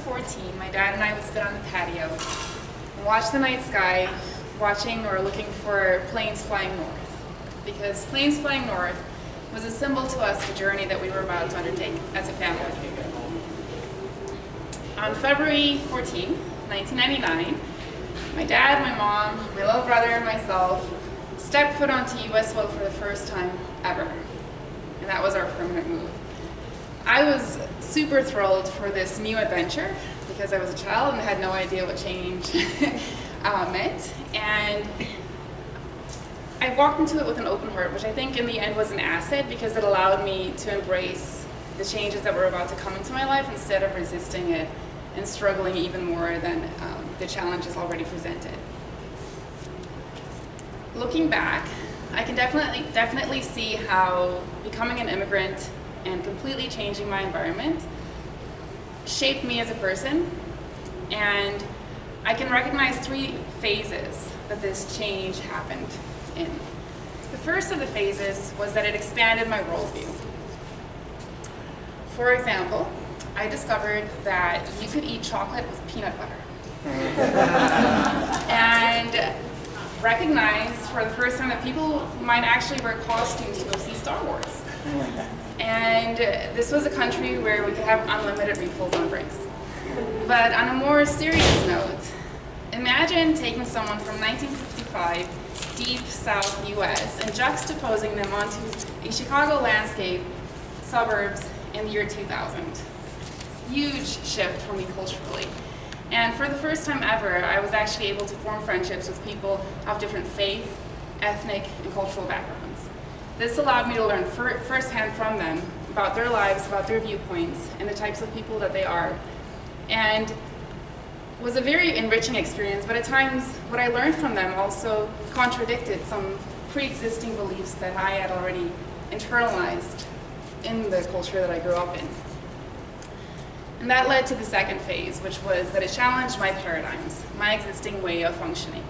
14, my dad and I would sit on the patio and watch the night sky, watching or looking for planes flying north. Because planes flying north was a symbol to us, the journey that we were about to undertake as a family. On February 14, 1999, my dad, my mom, my little brother, and myself stepped foot onto US soil for the first time ever. And that was our permanent move. I was super thrilled for this new adventure because I was a child and had no idea what change meant. And I walked into it with an open heart, which I think in the end was an asset because it allowed me to embrace the changes that were about to come into my life instead of resisting it and struggling even more than the challenges already presented. Looking back, I can definitely see how becoming an immigrant and completely changing my environment shaped me as a person, and I can recognize 3 phases that this change happened in. The first of the phases was that it expanded my worldview. For example, I discovered that you could eat chocolate with peanut butter. And recognized for the first time that people might actually wear costumes to go see Star Wars. And this was a country where we could have unlimited refills on drinks. But on a more serious note, imagine taking someone from 1955, deep South US, and juxtaposing them onto a Chicago landscape, suburbs in the year 2000. Huge shift for me culturally. And for the first time ever, I was actually able to form friendships with people of different faith, ethnic, and cultural backgrounds. This allowed me to learn firsthand from them about their lives, about their viewpoints, and the types of people that they are. And was a very enriching experience, but at times what I learned from them also contradicted some pre-existing beliefs that I had already internalized in the culture that I grew up in. And that led to the second phase, which was that it challenged my paradigms, my existing way of functioning.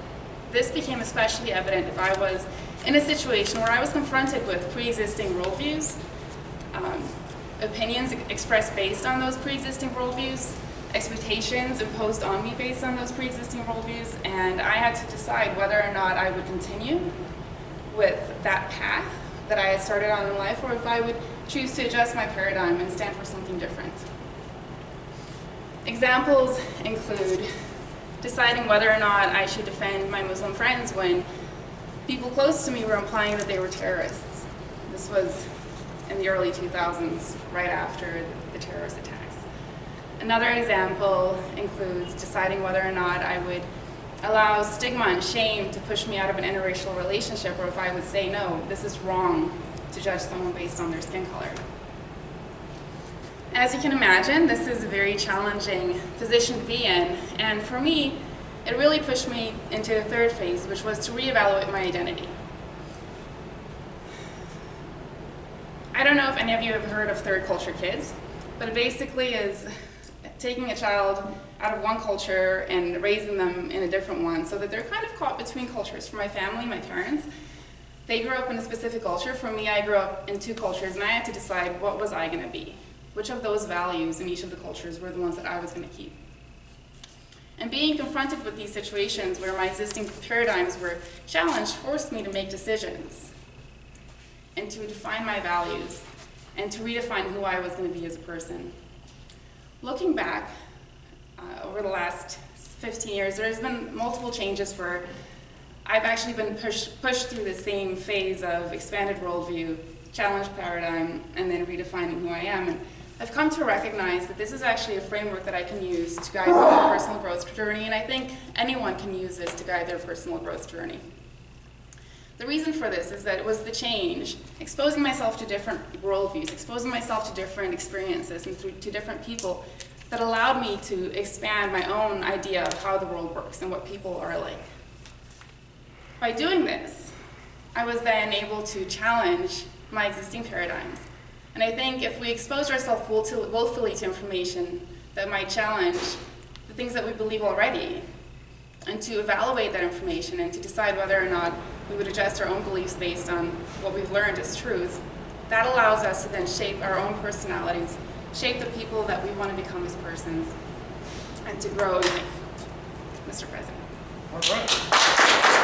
This became especially evident if I was in a situation where I was confronted with pre-existing worldviews, opinions expressed based on those pre-existing worldviews, expectations imposed on me based on those pre-existing worldviews, and I had to decide whether or not I would continue with that path that I had started on in life, or if I would choose to adjust my paradigm and stand for something different. Examples include deciding whether or not I should defend my Muslim friends when people close to me were implying that they were terrorists. This was in the early 2000s, right after the terrorist attacks. Another example includes deciding whether or not I would allow stigma and shame to push me out of an interracial relationship, or if I would say, no, this is wrong to judge someone based on their skin color. As you can imagine, this is a very challenging position to be in, and for me, it really pushed me into the third phase, which was to reevaluate my identity. I don't know if any of you have heard of third culture kids, but it basically is taking a child out of one culture and raising them in a different one so that they're kind of caught between cultures. For my family, my parents, they grew up in a specific culture. For me, I grew up in 2 cultures, and I had to decide what was I going to be. Which of those values in each of the cultures were the ones that I was going to keep. And being confronted with these situations where my existing paradigms were challenged forced me to make decisions and to define my values and to redefine who I was going to be as a person. Looking back over the last 15 years, there's been multiple changes where I've actually been pushed through the same phase of expanded worldview, challenged paradigm, and then redefining who I am. And I've come to recognize that this is actually a framework that I can use to guide my own personal growth journey, and I think anyone can use this to guide their personal growth journey. The reason for this is that it was the change, exposing myself to different worldviews, exposing myself to different experiences and to different people, that allowed me to expand my own idea of how the world works and what people are like. By doing this, I was then able to challenge my existing paradigms. And I think if we expose ourselves willfully to information that might challenge the things that we believe already, and to evaluate that information and to decide whether or not we would adjust our own beliefs based on what we've learned as truth, that allows us to then shape our own personalities, shape the people that we want to become as persons. and to grow in life. Mr. President. All right.